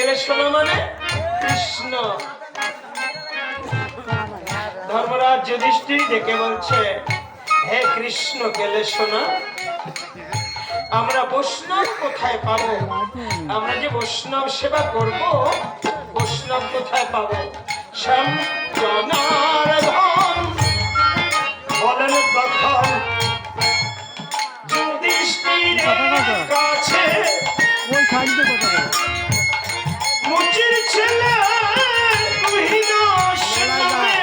কেলেশনা মানে কৃষ্ণ। ধর্মরাজ যুধিষ্ঠির ডেকে বলছে, হে কৃষ্ণ কেলেশনা, আমরা বৈষ্ণব কোথায় পাবো? আমরা যে বৈষ্ণব সেবা করব, বৈষ্ণব কোথায় পাবো? শ্যাম জনার্দন বলেন তখন যুধিষ্ঠিরের কাছে, মুচির ছেলে রহিদাস নামে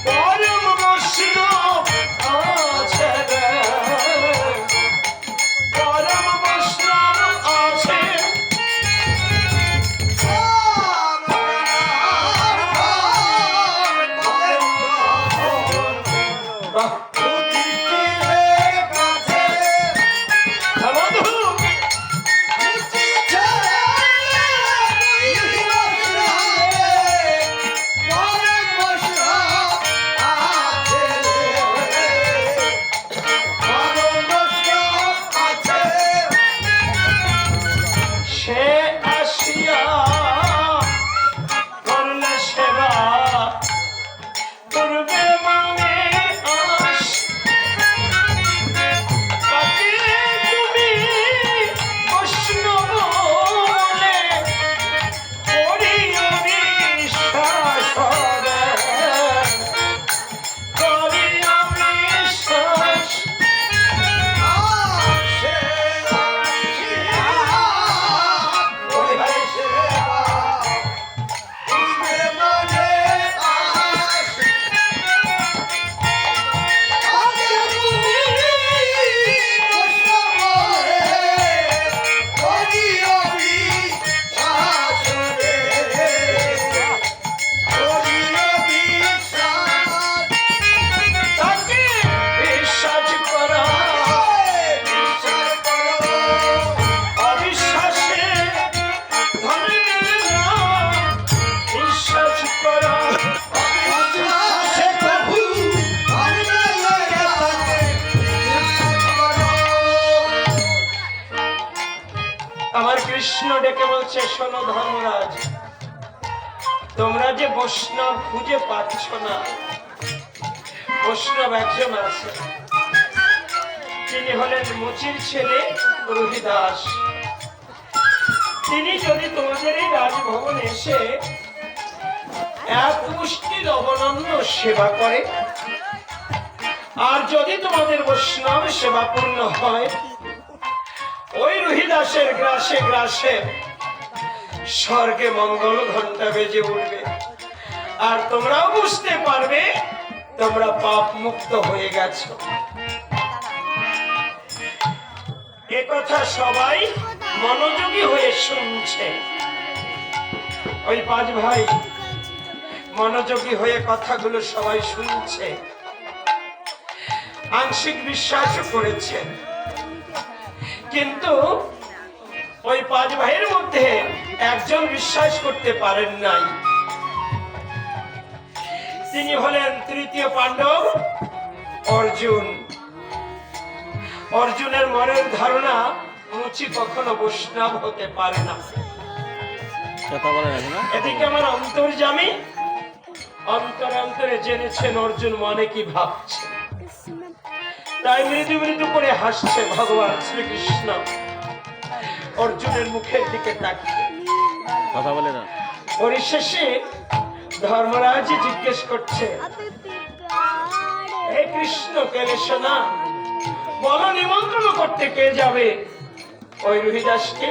পরম বৈষ্ণব আছে রে, পরম বৈষ্ণব আছে। আমার কৃষ্ণ ডেকে বলছে, শোনো ধর্মরাজ, তোমরা যে বৈষ্ণব খুঁজে পাচ্ছ না, বৈষ্ণব একজন আছে, তিনি হলেন মুচির ছেলে রহিদাস। তিনি যদি তোমাদের এই রাজভবনে এসে এক মুষ্টি লবণান্ন সেবা করে, আর যদি তোমাদের বৈষ্ণব সেবা পূর্ণ হয়, ওই রহিদাসের গ্রাসে গ্রাসে স্বর্গে মঙ্গল ঘন্টা বেজে উঠবে, আর তোমরাও বুঝতে পারবে তোমরা পাপ মুক্ত হয়ে গেছো। এ কথা সবাই মনোযোগী হয়ে শুনছে। ওই পাঁচ ভাই মনোযোগী হয়ে কথাগুলো সবাই শুনছে, আংশিক বিশ্বাসও করেছেন। কিন্তু ওই পাঁচ ভাইয়ের মধ্যে একজন বিশ্বাস করতে পারেন নাই, তিনি হলেন তৃতীয় পাণ্ডব অর্জুন। অর্জুনের মনের ধারণা মুচি কখনো বৈষ্ণব হতে পারে না। এদিকে আমার অন্তর্যামী অন্তরে অন্তরে জেনেছেন অর্জুন মনে কি ভাবছে, তাই মৃদু মৃদু করে হাসছে ভগবান শ্রীকৃষ্ণ অর্জুনের মুখের দিকে তাকিয়ে। কথা বলে না। পরিশেষে ধর্মরাজ জিজ্ঞেস করছে, হে কৃষ্ণ কেলেশনা, বলো নিমন্ত্রণ করতে কে যাবে ওই রহিদাসকে?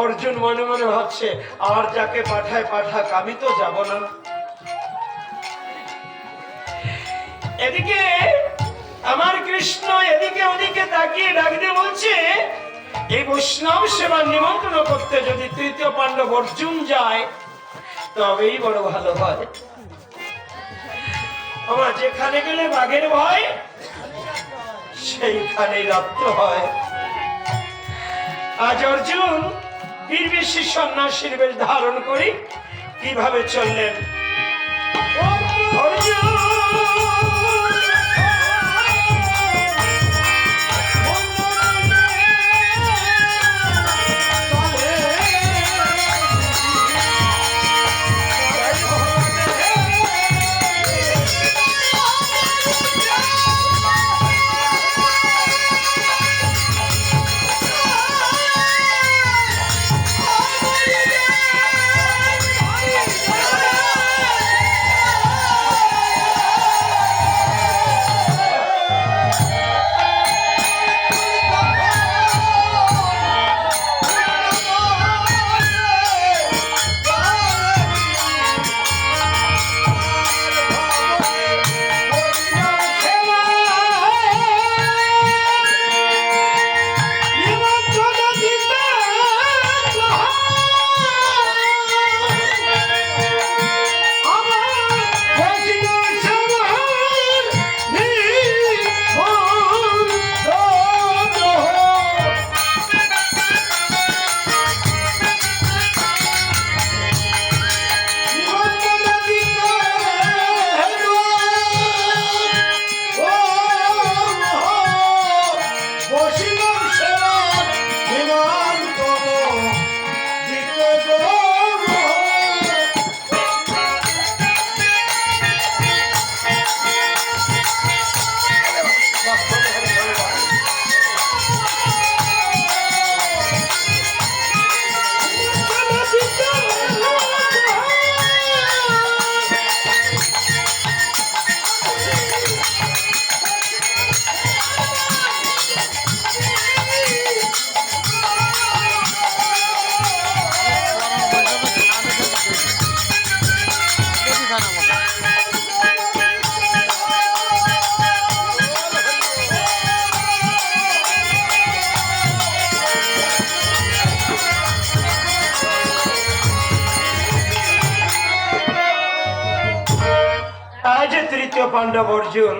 অর্জুন মনে মনে ভাবছে, আর যাকে পাঠায় পাঠাক, আমি তো যাব না। এদিকে আমার কৃষ্ণ এদিকে ওদিকে তাকিয়ে ডাক দিয়ে বলছে, এই বৈষ্ণব সেবার নিমন্ত্রণ করতে যদি তৃতীয় পাণ্ডব অর্জুন যায় তবেই বড় ভালো হয়। আমার যেখানে গেলে বাঘের ভয় সেইখানে রক্ত হয়। আজ অর্জুন বীরবেশী সন্ন্যাসীর বেশ ধারণ করি কিভাবে চললেন। অর্জুন তৃতীয় পাণ্ডব অর্জুন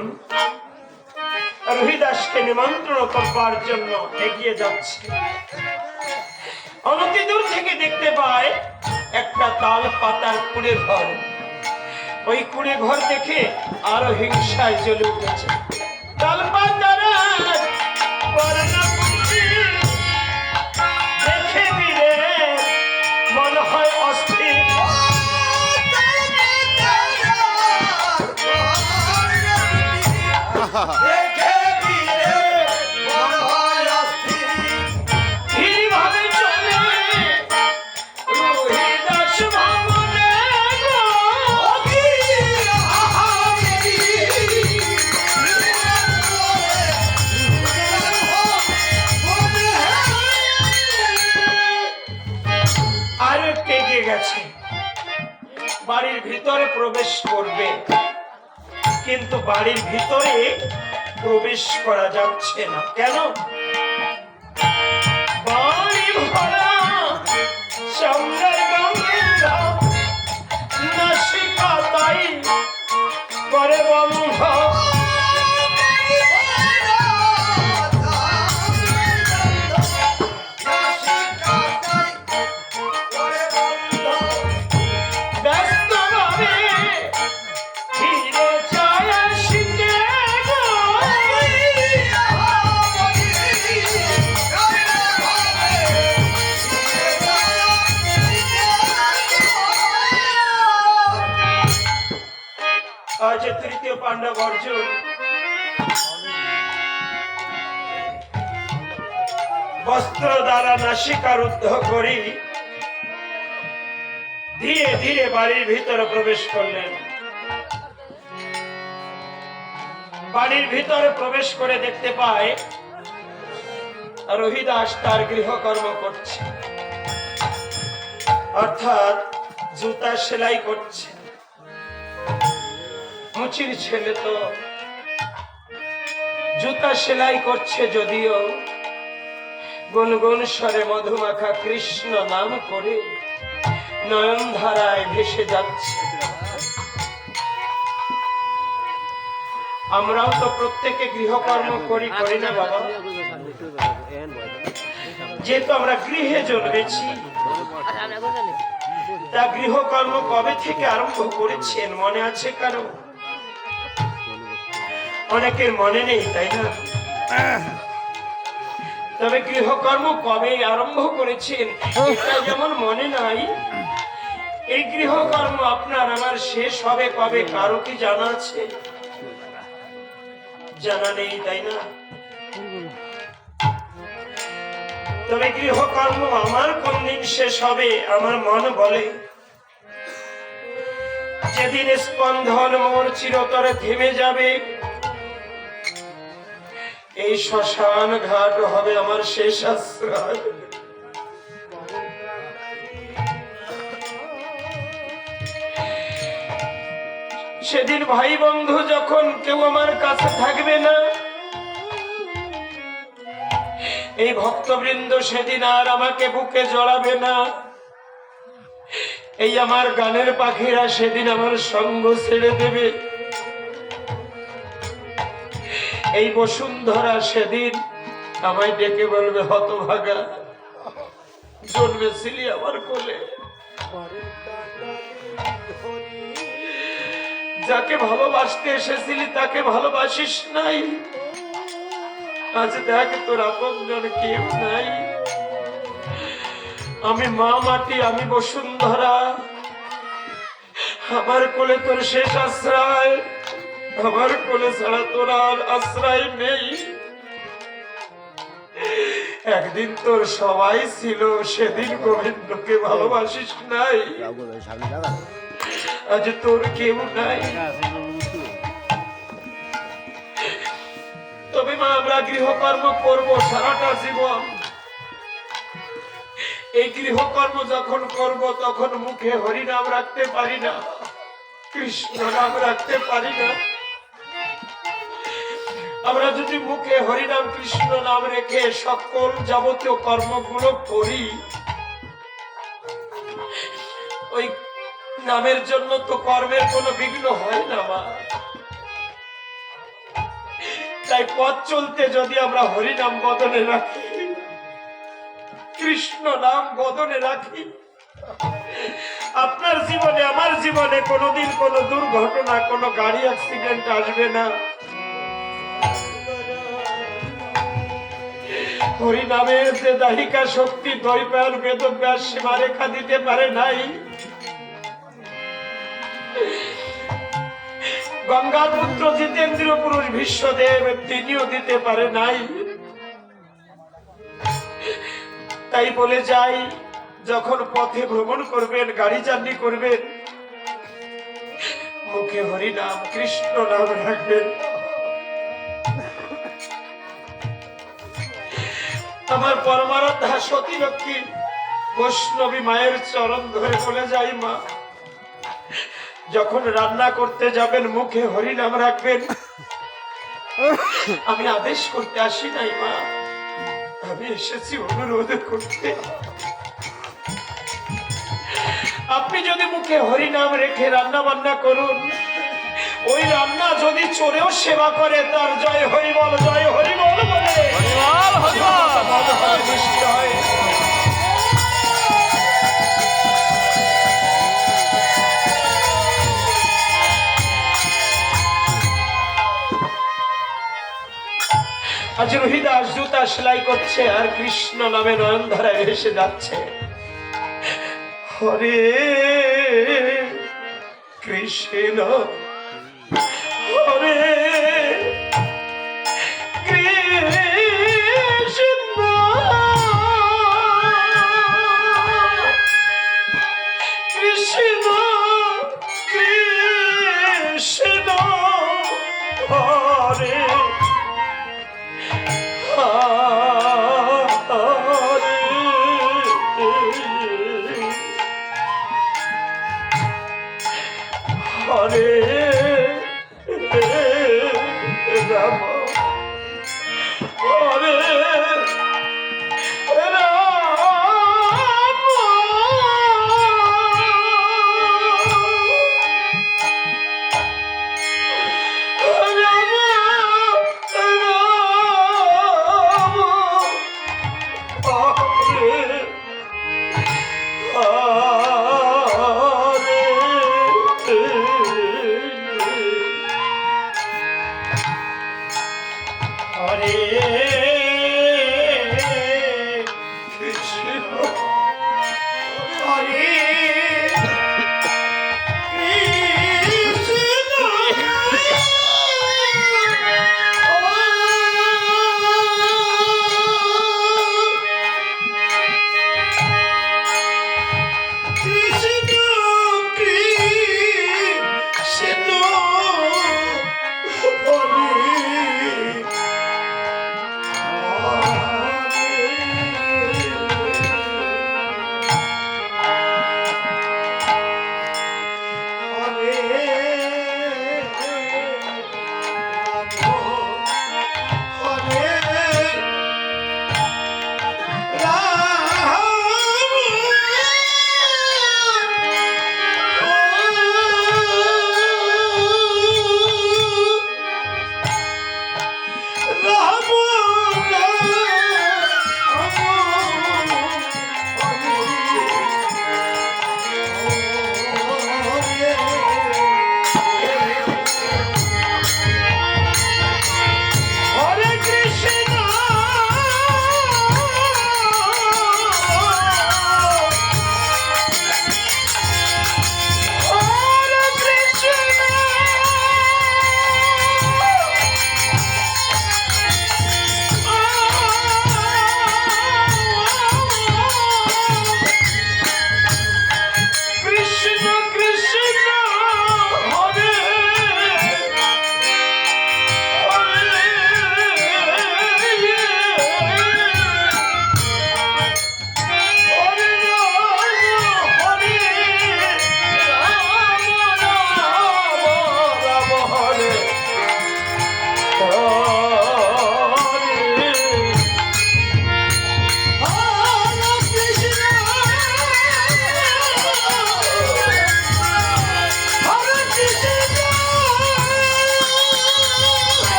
রোহিদাসকে নিমন্ত্রণ করবার জন্য এগিয়ে যাচ্ছে। অনতি দূর থেকে দেখতে পায় একটা তাল পাতার কুড়ে ঘর। ওই কুড়ে ঘর দেখে আরো হিংসায় জ্বলে উঠেছে। তাল পাতারা দেখে বিরে মনে হয় অস্থির। বাড়ির ভিতরে প্রবেশ করবে, কিন্তু বাড়ির ভিতরে প্রবেশ করা যাচ্ছে না। কেন? বাড়ি ভরা চন্দ্রের গন্ধ, নাসিকা তাই করে বন্ধ। আজ তৃতীয় পাণ্ডব অর্জুন বস্ত্র দ্বারা নাসিকা রুদ্ধ করি ধীরে ধীরে বাড়ির ভিতরে প্রবেশ করলেন। বাড়ির ভিতরে প্রবেশ করে দেখতে পায় রোহিদাস তার গৃহকর্ম করছে, অর্থাৎ জুতা সেলাই করছে। মুচির ছেলে তো জুতা সেলাই করছে, যদিও গুনগুন স্বরে মধুমাখা কৃষ্ণ নাম করে নয়ন ধারায় ভেসে যাচ্ছে। আমরাও তো প্রত্যেকে গৃহকর্ম করি, করি না বাবা? যেহেতু আমরা গৃহে জন্মেছি, তা গৃহকর্ম কবে থেকে আরম্ভ করেছেন মনে আছে কারো? অনেকের মনে নেই, তাই না? তবে গৃহকর্ম কবে আরম্ভ করেছেন এটা যেমন মনে নাই, এই গৃহকর্ম আপনার আমার শেষ হবে কবে কারো কি জানা আছে? জানা নেই, তাই না? তবে গৃহকর্ম আমার কোন দিন শেষ হবে আমার মন বলে যেদিন স্পন্দন মোর চিরতরে থেমে যাবে, এই শ্মশান ঘাট হবে আমার শেষ আশ্রয়। সেদিন ভাই বন্ধু যখন কেউ আমার কাছে থাকবে না, এই ভক্তবৃন্দ সেদিন আর আমাকে বুকে জড়াবে না, এই আমার গানের পাখিরা সেদিন আমার সঙ্গ ছেড়ে দেবে, এই বসুন্ধরা সেদিন আমায় ডেকে বলবে হতভাগা, জন্মেছিলি আমার কোলে, যাকে ভালোবাসতে এসেছিলি তাকে ভালোবাসিস নাই, আজ দেখ তোর আপনজন কেউ নাই। আমি মা মাটি, আমি বসুন্ধরা, আমার কোলে তোর শেষ আশ্রয়, আমার কোলে ছাড়া তোর আর আশ্রয় নেই। একদিন তোর সবাই ছিল, সেদিন গোবিন্দকে ভালোবাসিস নাই, আজ তোর কেউ নাই। তবে মা আমরা গৃহকর্ম করব সারাটা জীবন। এই গৃহকর্ম যখন করব তখন মুখে হরিনাম রাখতে পারি না, কৃষ্ণ নাম রাখতে পারি না। আমরা যদি মুখে হরিনাম কৃষ্ণ নাম রেখে সকল যাবতীয় কর্মগুলো করি, ওই নামের জন্য তো কর্মের কোনো বিঘ্ন হয় না মা। তাই পথ চলতে যদি আমরা হরি নাম বদনে রাখি, কৃষ্ণ নাম বদনে রাখি, আপনার জীবনে আমার জীবনে কোনোদিন কোনো দুর্ঘটনা, কোনো গাড়ি অ্যাক্সিডেন্ট আসবে না। হরি নামের যে দাহিকা শক্তি দৈপায়ন বেদব্যাস সীমারেখা দিতে পারে নাই, গঙ্গার পুত্র জিতেন্দ্র পুরুষ বিশ্বদেব তিনিও দিতে পারে নাই। তাই বলে যাই, যখন পথে ভ্রমণ করবেন, গাড়ি জার্নি করবেন, মুখে হরি নাম কৃষ্ণ নাম রাখবেন। আমার পরমারাধ্যা সতী লক্ষ্মী বৈষ্ণবী মায়ের চরণ ধরে বলে যাই, মা যখন রান্না করতে যাবেন মুখে হরি নাম রাখবেন। আমি আদেশ করতে আসি নাই মা, আমি এসেছি অনুরোধ করতে। আপনি যদি মুখে হরি নাম রেখে রান্না বান্না করুন, ওই রান্না যদি চোরেও সেবা করে তার জয় হরি বল, জয় হরি বল বলে বৃষ্টি হয়। আজ রোহিদাস জুতা সেলাই করছে আর কৃষ্ণ নামে নয়ন ধারায় ভেসে যাচ্ছে। হরে কৃষ্ণ হরে কৃষ্ণ কৃষ্ণ কৃষ্ণ হরে হরে রাম হরে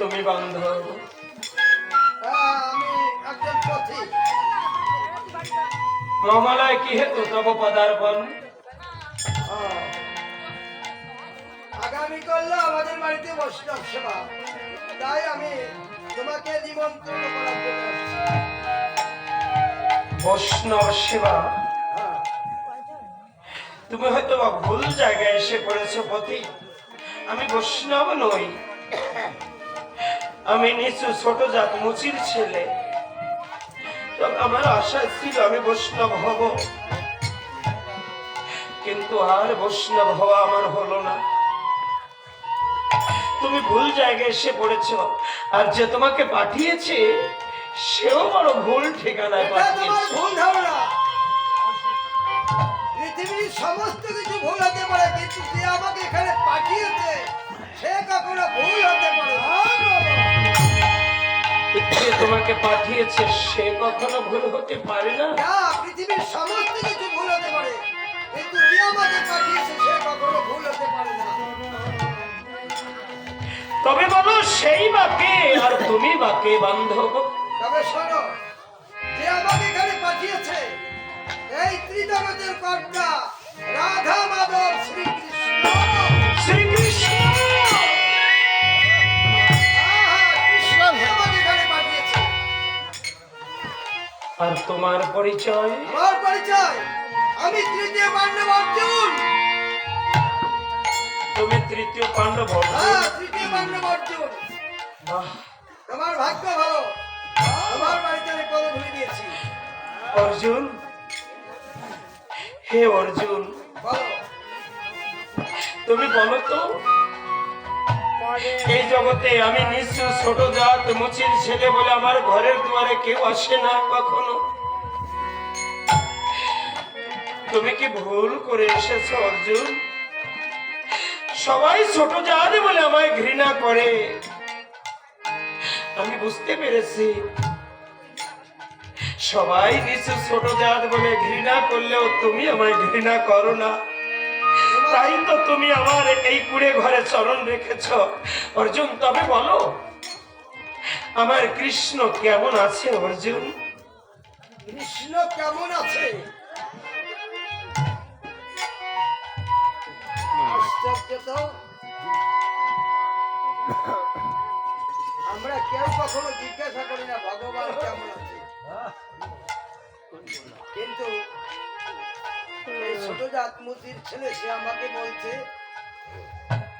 তুমি বান্ধব? আমি একজন পথিক। মহালয় কি হেতু তব পদার্পণ? আগামী করলো আমাদের বাড়িতে বৈষ্ণব সেবা, তাই আমি তোমাকে নিমন্ত্রণ করার জন্য আসছি। বৈষ্ণব সেবা? হ্যাঁ। তুমি হয়তো বা ভুল জায়গায় এসে পড়েছো পথিক। আমি বৈষ্ণব নই, আমি নিচু ছোট জাত মুচির ছেলে। তবে আমার আশা ছিল আমি বৈষ্ণব হব, কিন্তু আর বৈষ্ণব হওয়া আমার হলো না। তুমি ভুল জায়গায় এসে পড়েছ, আর যে তোমাকে পাঠিয়েছে সেও বড় ভুল ঠিকানায় এটা তোমার পাঠিয়েছে। ভুল ধারণা। পৃথিবীর সমস্ত কিছু ভুল হতে পারে, কিন্তু যে আমাকে এখানে পাঠিয়েছে সে কখনো ভুল হতে পারে না। যে তোমাকে পাঠিয়েছে সে কখনো ভুল হতে পারে না। না, পৃথিবীর সমস্ত কিছু ভুল হতে পারে, কিন্তু যে আমাকে পাঠিয়েছে সে কখনো ভুল হতে পারে না। তবে বলো সেই বা কে, আর তুমি বা কে বান্ধব? তবে শোনো, যে আমাকে এখানে পাঠিয়েছে এই ত্রিজগতের কর্তা রাধা মাধব শ্রীকৃষ্ণ। শ্রীকৃষ্ণ। কৃষ্ণ আমাকে এখানে পাঠিয়েছে। আর তোমার পরিচয়? আমার পরিচয়, আমি তৃতীয় পাণ্ডব অর্জুন। তুমি তৃতীয় পাণ্ডব অর্জুন? হ্যাঁ, তৃতীয় পাণ্ডব অর্জুন। বাহ, তোমার ভাগ্য ভালো, আমার বাড়িতে আমি কলম ভুলে দিয়েছি। অর্জুন, হে অর্জুন, বলো। তুমি বলো তো, এই জগতে আমি নিচু ছোট জাত মুচির ছেলে বলে আমার ঘরের দুয়ারে কেউ আসে না কখনো। তুমি কি ভুল করে এসেছো অর্জুন? সবাই ছোট জাত বলে আমায় ঘৃণা করে। আমি বুঝতে পেরেছি, সবাই নিচু ছোট জাত বলে ঘৃণা করলেও তুমি আমায় ঘৃণা করো না। তাই তো তুমি আমার এই কুড়ে ঘরে চরণ রেখেছ। অর্জুন, তবে বলো আমার কৃষ্ণ কেমন আছে অর্জুন? কৃষ্ণ কেমন আছে? আশ্চর্য তো, আমরা কেউ কখনো জিজ্ঞাসা করি না ভগবান কেমন আছে, কিন্তু এই ছোট জাত মুচির ছেলে সে আমাকে বলছে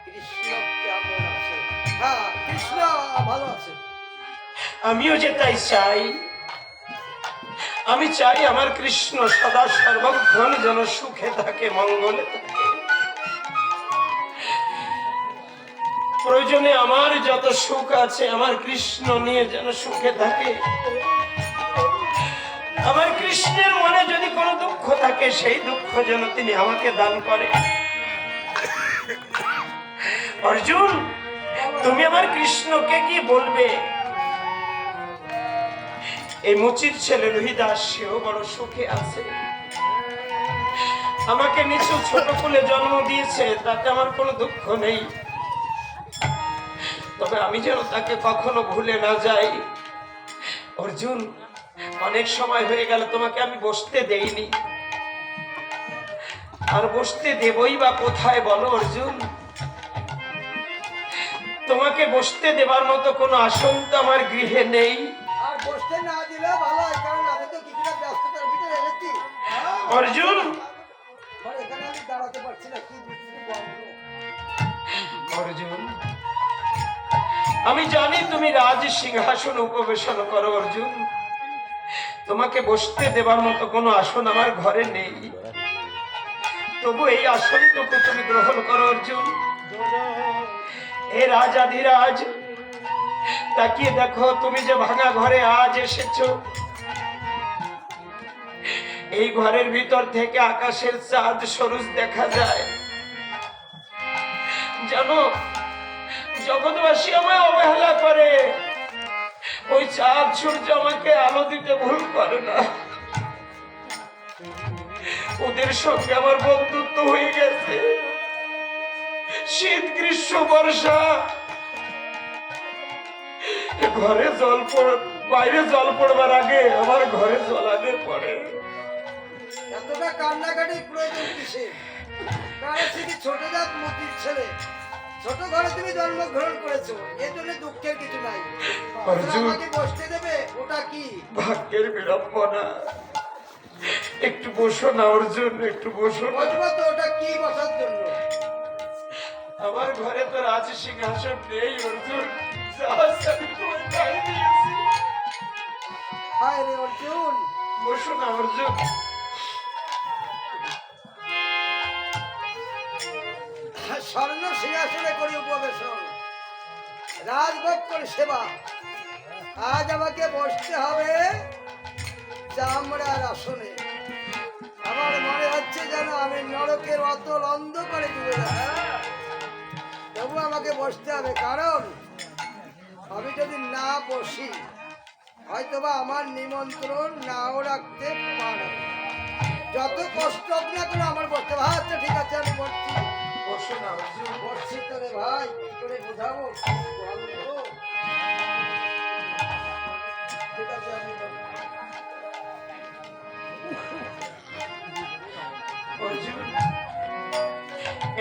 কৃষ্ণ কেমন আছে। হ্যাঁ, কৃষ্ণ ভালো আছে। আমিও যে তাই চাই। আমি চাই আমার কৃষ্ণ সদা সর্বক্ষণ যেন সুখে থাকে, মঙ্গলে থাকে। প্রয়োজনে আমার যত সুখ আছে আমার কৃষ্ণ নিয়ে যেন সুখে থাকে। আমার কৃষ্ণের মনে যদি কোনো দুঃখ থাকে সেই দুঃখ যেন তিনি আমাকে দান করে। অর্জুন, তুমি আমার কৃষ্ণকে কি বলবে? এই মুচির ছেলে রোহিদাস সেও বড় সুখে আছে। আমাকে নিচু ছোট কুলে জন্ম দিয়েছে, তাতে আমার কোনো দুঃখ নেই। তবে আমি যেন তাকে কখনো ভুলে না যাই। অর্জুন, অনেক সময় হয়ে গেল তোমাকে আমি বসতে দেইনি, আর বসতে দেবই বা কোথায় বলো অর্জুন? তোমাকে বসতে দেবার মতো কোনো আসন তো আমার গৃহে নেই। আর বসতে না দিলে ভালো হয়, কারণ আমি তো কিছুটা ব্যস্ততার ভিতরে এসেছি। অর্জুন, এখানে আমি দাঁড়াতে পারছি না, কি বুঝতে পারবো। অর্জুন, আমি জানি তুমি রাজ সিংহাসন উপবেশন করো অর্জুন। তোমাকে বসতে দেবার মতো কোনো আসন আমার ঘরে নেই, তবু এই আসনটুকু তুমি গ্রহণ করো অর্জুন। হে রাজাধিরাজ, তাকিয়ে দেখো তুমি যে ভাঙা ঘরে আজ এসেছো। এই ঘরের ভিতর থেকে আকাশের চাঁদ সরুজ দেখা যায়। জানো, জগৎবাসী আমায় অবহেলা করে, ওই চাঁদ সূর্য আমাকে আলো দিতে ভুল করে না। ওদের সঙ্গে আমার বন্ধুত্ব হয়ে গেছে। শীত গ্রীষ্ম বর্ষা ঘরে জল পড়ে, বাইরে জল পড়বার আগে আমার ঘরে জল আগে পড়ে। এতটা কান্নাকাটি প্রয়োজন কিসে? কারণ সে কি ছোট জাত মতির ছেলে, ছোট ঘরে তুমি জন্মগ্রহণ করেছো, এর জন্য দুঃখের কিছু নাই। অর্জুন, আমাকে বসতে দেবে? ওটা কি? ভাগ্যের বিড়ম্বনা। একটু বসো না অর্জুন, একটু বসো না। বসবো তো, ওটা কি বসার জন্য? আমার ঘরে তো রাজ সিংহাসন নেই অর্জুন, যা আছে আমি তোমায় তাই দিয়েছি। হায় রে অর্জুন, বসো না অর্জুন। স্বর্ণ সিংহাসনে করি উপবেশন, রাজভোগ করি সেবা। আজ আমাকে বসতে হবে চামড়ার আসনে। আমার মনে হচ্ছে যেন আমি নরকের অতল অন্ধকারে ডুবে যাচ্ছি। তবু আমাকে বসতে হবে, কারণ আমি যদি না বসি হয়তোবা আমার নিমন্ত্রণ নাও রাখতে পারে। যত কষ্ট হোক না কেন আমার বসতে হবে। আচ্ছা ঠিক আছে, আমি বসছি। বসো না অর্জুন। বসছি তো রে ভাই, কি করে বোঝাবো? বলবো? ঠিক আছে, আমি বসছি। অর্জুন,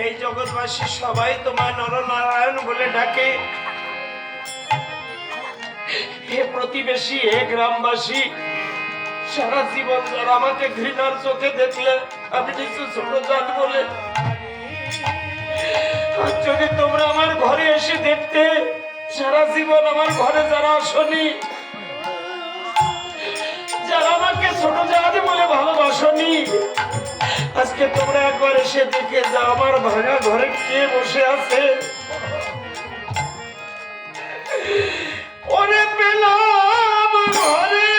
এই জগৎবাসী সবাই তোমার নরনারায়ণ বলে ডাকে। হে প্রতিবেশী, হে গ্রামবাসী, সারা জীবন যারা আমাকে ঘৃণার চোখে দেখলে আমি কিছু ছোট জাত বলে, আর যদি তোমরা আমার ঘরে এসে দেখতে, সারা জীবন আমার ঘরে যারা আসনি, যারা আমাকে ছোট জাত বলে ভালোবাসনি, আজকে তোমরা একবার এসে দেখে যাও আমার ভাঙা ঘরে কে বসে আছে। ওরে পেলাম ঘরে,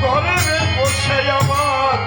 ঘরে বসে আমার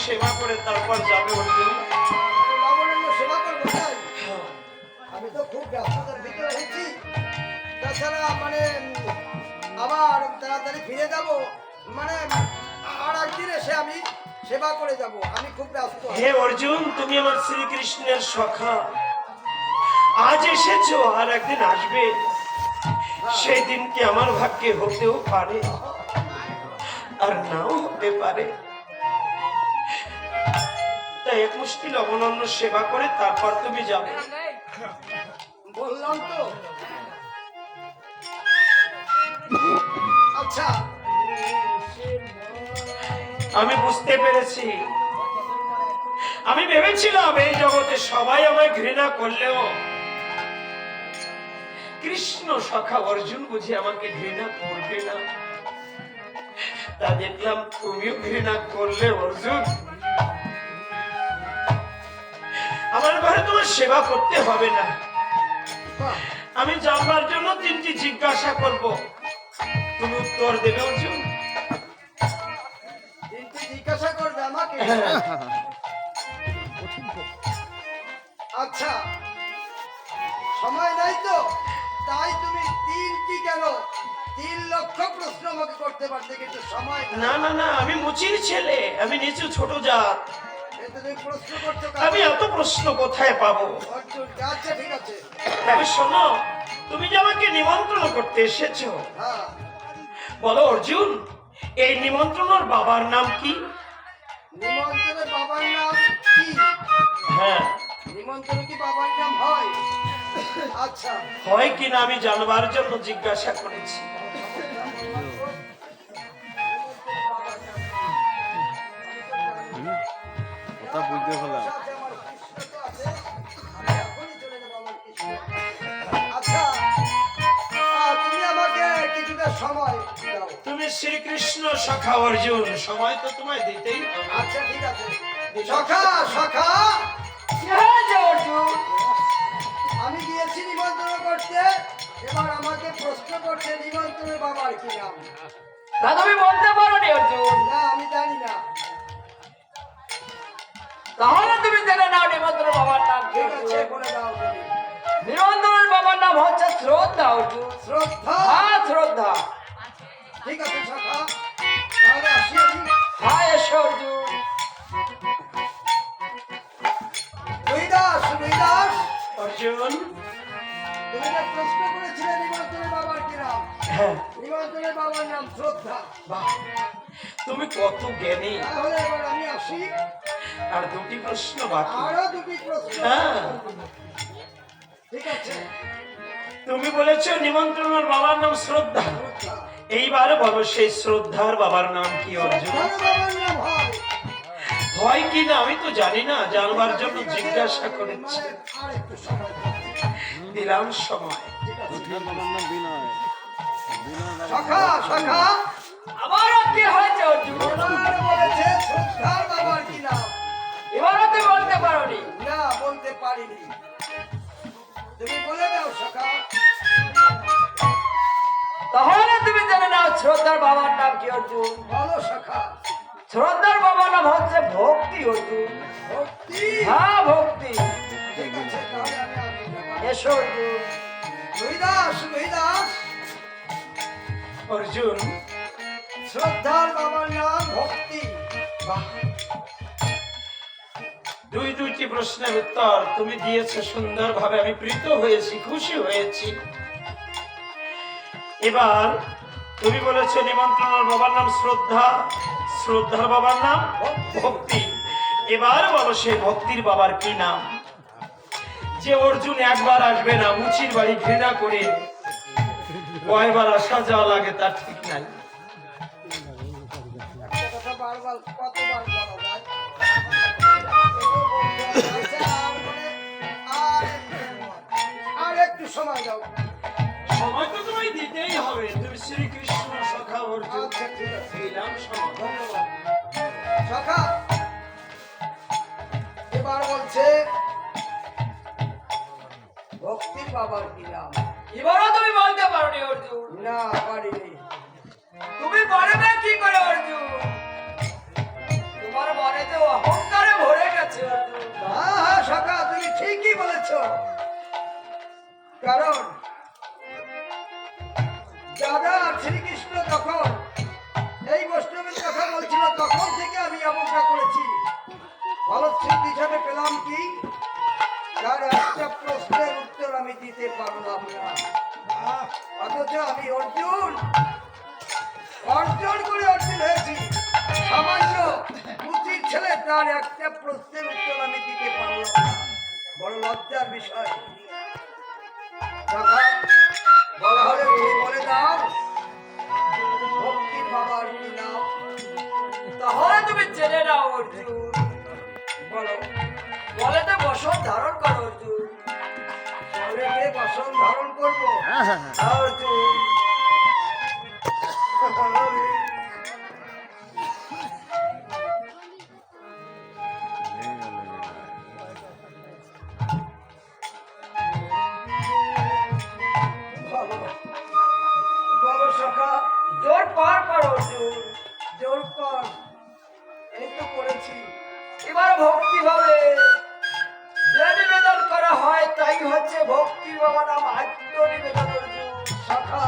সেবা করে তারপর যাবে অর্জুন। লবণান্য সেবা করবো তাই? আমি তো খুব ব্যস্ততার ভিতরে আছি, তাছাড়া মানে আবার তাড়াতাড়ি ফিরে যাব, মানে আর একদিন এসে আমি সেবা করে যাব। আমি খুব ব্যস্ত। হে অর্জুন, তুমি আমার শ্রীকৃষ্ণের সখা, আজ এসেছো, আর একদিন আসবে, সেই দিন কি আমার ভাগ্যে হতেও পারে আর নাও হতে পারে। তাই এক মুষ্টি লবণান্ন সেবা করে তারপর তুমি যাবে। বললাম তো। আচ্ছা, আমি বুঝতে পেরেছি। আমি ভেবেছিলাম এই জগতে সবাই আমায় ঘৃণা করলেও কৃষ্ণ সখা অর্জুন বুঝি আমাকে ঘৃণা করবে না। তা দেখলাম তুমিও ঘৃণা করলে অর্জুন। আমার ঘরে তোমার সেবা করতে হবে না। আমি জানবার জন্য তিনটি জিজ্ঞাসা করব, তুমি উত্তর দেবে অর্জুন। তিনটি জিজ্ঞাসা করবে আমাকে? আচ্ছা, সময় নাই তো, তাই তুমি তিনটি কেন 3 লক্ষ প্রশ্ন আমাকে করতে পারতে, কিন্তু সময় নাই। না না না, আমি মুচির ছেলে, আমি নিচু ছোট জাত, তুমি প্রশ্ন করছো আমি এত প্রশ্ন কোথায় পাবো? অর্জুন, আচ্ছা ঠিক আছে। তবে শোনো, তুমি যে আমাকে নিমন্ত্রণ করতে এসেছো, হ্যাঁ, বলো অর্জুন, এই নিমন্ত্রণের বাবার নাম কি? নিমন্ত্রণের বাবার নাম কি? হ্যাঁ, নিমন্ত্রণ কি বাবার নাম হয়? আচ্ছা, হয় কিনা আমি জানবার জন্য জিজ্ঞাসা করেছি। কথা বুঝতে পারলাম। আমার কৃষ্ণ তো আছে, আমি এখনই চলে যাবো আমার কৃষ্ণ। আচ্ছা, তুমি আমাকে কিছুটা সময় দাও। তুমি শ্রীকৃষ্ণ সখা অর্জুন, সময় তো তোমায় দিতেই হবে। আচ্ছা ঠিক আছে। সখা সখা, কি হয়েছে অর্জুন? আমি গিয়েছি নিমন্ত্রণ করতে, এবার আমাকে প্রশ্ন করছে নিমন্ত্রণের বাবার কি নাম? তা তুমি বলতে পারো নি অর্জুন? না আমি জানি না। তাহলে তুমি জেনে নাও নিমন্ত্রণ বাবার নাম কি ঠিক আছে, অর্জুন? বলে দাও তুমি। নিমন্ত্রণ বাবার নাম হচ্ছে শ্রদ্ধা অর্জুন। শ্রদ্ধা। হ্যাঁ শ্রদ্ধা। ঠিক আছে সখা, তাহলে আসি আমি। হ্যাঁ এসো অর্জুন। রুইদাস, রুইদাস, অর্জুন, তুমি যে প্রশ্ন করেছিলে নিমন্ত্রণের বাবার কি নাম? হ্যাঁ, নিমন্ত্রণের বাবার নাম শ্রদ্ধা। বাহ, তুমি কত জ্ঞানী। তাহলে এবার আমি আসি, আর দুটি প্রশ্ন বাকি। আরো দুটি প্রশ্ন। হ্যাঁ, ঠিক আছে। তুমি বলেছো নিমন্ত্রণের বাবার নাম শ্রদ্ধা। শ্রদ্ধা। এইবার বলো সেই শ্রদ্ধার বাবার নাম কি অর্জুন? শ্রদ্ধার বাবার নাম হয়। হয় কিনা আমি তো জানি না, জানবার জন্য জিজ্ঞাসা করেছি। আর একটু সময় দাও। দিলাম সময়। শ্রদ্ধার বাবার নাম বিনয়। বিনয় বাবার সখা সখা, আবারও কি হয়েছে অর্জুন? এবার বলেছে শ্রদ্ধার বাবার কি নাম? এবারও তুমি বলতে পারো নি? না বলতে পারিনি। তুমি বলে দাও সখা। তাহলে তুমি জেনে নাও শ্রদ্ধার বাবার নাম কি অর্জুন? বলো সখা। শ্রদ্ধার বাবার নাম হচ্ছে ভক্তি অর্জুন। ভক্তি। হ্যাঁ ভক্তি। ঠিক আছে, তাহলে আমি আসি বাবা। এসো অর্জুন। রুইদাস, রুইদাস, অর্জুন, শ্রদ্ধার বাবার নাম ভক্তি। বাহ, দুইটি প্রশ্নের উত্তর তুমি দিয়েছো সুন্দরভাবে। আমি প্রীত হয়েছি, খুশি হয়েছি। এবার তুমি বলেছো নিমন্ত্রণের বাবার নাম শ্রদ্ধা, শ্রদ্ধার বাবার নাম ভক্তি। এবার বলো সেই ভক্তির বাবার কি নাম? যে অর্জুন একবার আসবে না, মুচির বাড়ি ঘৃণা করে কয়বার আসা যাওয়া লাগে তার ঠিক নাই। একটা কথা বারবার কতবার বলা যায়? আচ্ছা, আর একটু সময় দাও। সময় তো তোমায় দিতেই হবে। তুমি শ্রীকৃষ্ণ সখা অর্জুন, আচ্ছা ঠিক আছে, দিলাম সময়। ধন্যবাদ। সখা, এবার বলছে ভক্তির বাবার কি নাম? এবারও তুমি বলতে পারো নি অর্জুন? না পারিনি। তুমি পারবে কি করে অর্জুন? তোমার মনে তো অহংকারে ভরে গেছে অর্জুন। হ্যাঁ হ্যাঁ সখা, তুমি ঠিকই বলেছ। কারণ দাদা শ্রীকৃষ্ণ যখন এই বৈষ্ণবের কথা বলছিল, তখন থেকে আমি অবজ্ঞা করেছি। ফলশ্রুতি হিসাবে পেলাম কি, তার একটা প্রশ্নের উত্তর আমি দিতে পারলাম না। অথচ আমি অর্জুন অর্জন করে অর্জুন হয়েছি। সামান্য বুদ্ধির ছেলে, তার একটা প্রশ্নের উত্তর আমি দিতে পারলাম না। বড় লজ্জার বিষয়। সখা, বলা হলে তুমি বলে দাও ভক্তির বাবার কি নাম? তাহলে তুমি জেনে নাও অর্জুন। বলো। বলে তো বসন ধারণ করো অর্জুন। বলে কে বসন ধারণ করবো? অর্জুন বলো, বলো সখা, জোর পার করো অর্জুন। জোর কর। এই তো করেছি। এবার ভক্তি ভাবে যে নিবেদন করা হয় তাই হচ্ছে ভক্তির বাবা নাম আত্মনিবেদন অর্জুন। সখা,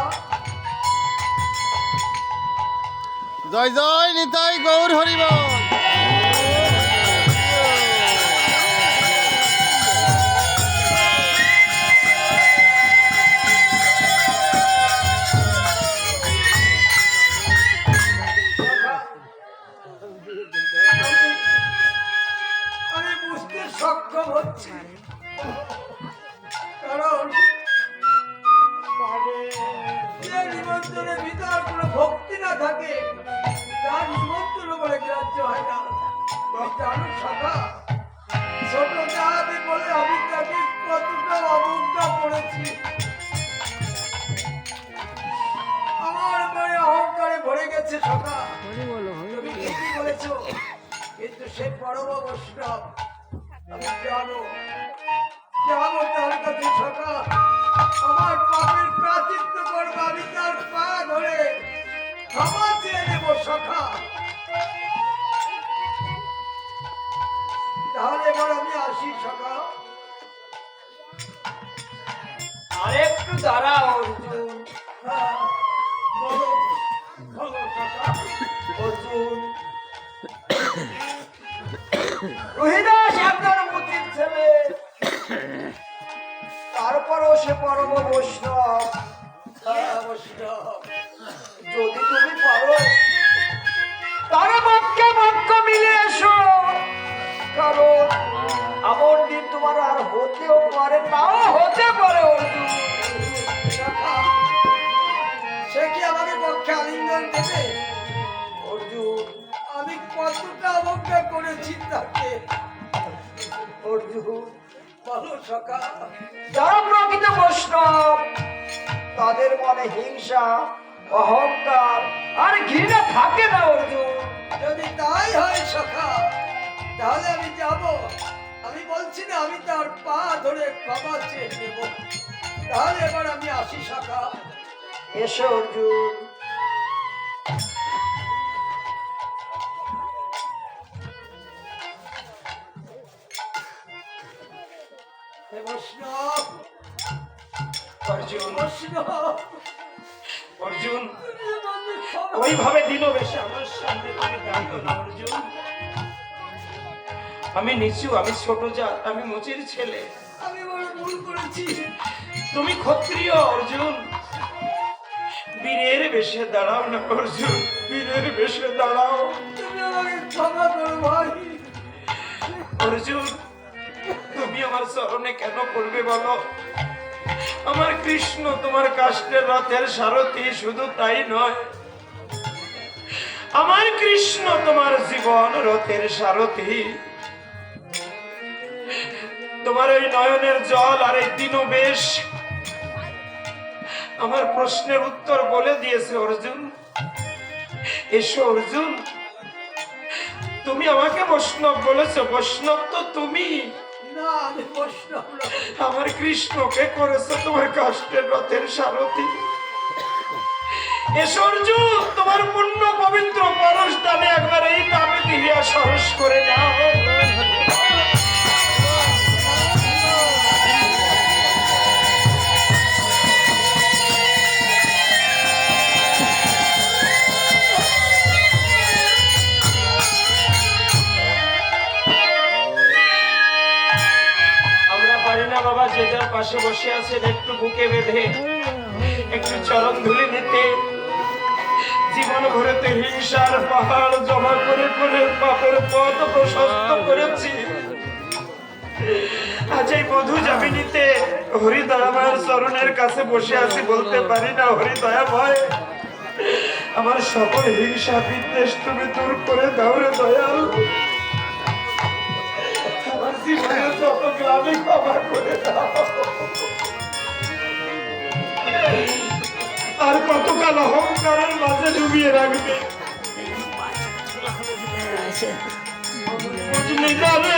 জয় জয় নিতাই গৌর হরিবল। সখা, আমি বুঝতে সক্ষম হচ্ছি ভক্তি না থাকে তার নিমন্ত্রণ বলে গ্রাহ্য হয় না। জানো সখা, ছোট জাহাজে বলে আমি তাকে কতটা অবজ্ঞা করেছি। আমার মনে অহংকারে ভরে গেছে সখা। তুমি ঠিকই বলেছ, কিন্তু সে পরম বৈষ্ণব। আমি যাবো তার কাছে সখা, আমার পাপের প্রাচিত্য করবো। আমি তার পা ধরে ক্ষমা চেয়ে নেব সখা। তাহলে এবার আমি আসি সখা। আরেকটু দাঁড়াও অর্জুন। হ্যাঁ, বলো বলো সখা। অর্জুন, রোহিদাস একজন মুচির ছেলে, তারপরও সে পরম বৈষ্ণব। হ্যাঁ, বৈষ্ণব। যদি তুমি পারো তার পক্ষে পক্ষ মিলে এসো, কারণ এমন দিন তোমার আর হতেও পারে, নাও হতে পারে অর্জুন। সখা, সে কি আমাকে পক্ষে আলিঙ্গন দেবে? অর্জুন, আমি কতটা অবজ্ঞা করেছি তাকে। অর্জুন, বলো সখা। যারা প্রকৃত বৈষ্ণব তাদের মনে হিংসা, অহংকার আর ঘৃণা থাকে না অর্জুন। যদি তাই হয় সখা, তাহলে আমি যাব। আমি বলছি না, আমি তার পা ধরে ক্ষমা চেয়ে নেব। তাহলে এবার আমি আসি সখা। এসো অর্জুন। হে বৈষ্ণব, অর্জুন বৈষ্ণব, অর্জুন তুমি আমাকে ক্ষমা ওইভাবে দিল বেশি আমার সামনে তুমি দাঁড়িও না অর্জুন। আমি নিচু, আমি ছোট জাত, আমি মুচির ছেলে, আমি বড় ভুল করেছি। তুমি ক্ষত্রিয় অর্জুন। বীরের বেশে দাঁড়াও না অর্জুন, বীরের বেশে দাঁড়াও তুমি আমাকে ক্ষমা করো ভাই। অর্জুন। তুমি আমার চরণে কেন পড়বে বলো? আমার কৃষ্ণ তোমার কাষ্টের রথের সারথি, শুধু তাই নয়, আমার কৃষ্ণ তোমার জীবন রথের সারথি। তোমার ওই নয়নের জল আর এই দিনবেশ আমার প্রশ্নের উত্তর বলে দিয়েছে অর্জুন। এসো অর্জুন, তুমি আমাকে বৈষ্ণব বলেছো, বৈষ্ণব তো তুমি। না, আমি বৈষ্ণব নই। আমার কৃষ্ণকে করেছো তোমার কাষ্টের রথের সারথি। এসো অর্জুন, তোমার পুণ্য পবিত্র পরশ দানে একবার এই তাপে দিলিয়া সরস করে নাও। আমরা পারি না বাবা, যে যার পাশে বসে আছেন একটু বুকে বেঁধে একটু চরণ ধুলে নিতে। জীবন ভরেতে হিংসার পাহাড় জমা করে করে পাপের পথ প্রশস্ত করেছি। আজ এই মধু যামিনীতে হরিদয়াময়ের চরণের কাছে বসে আছি, বলতে পারি না হরিদয়াময় আমার সকল হিংসা বিদ্বেষ তুমি দূর করে দাও রে দয়াল। আমার জীবনের যত গ্লানি ক্ষমা করে দাও। আর কতকাল অহংকারের মাঝে ডুবিয়ে রাখবে? বুঝলি না রে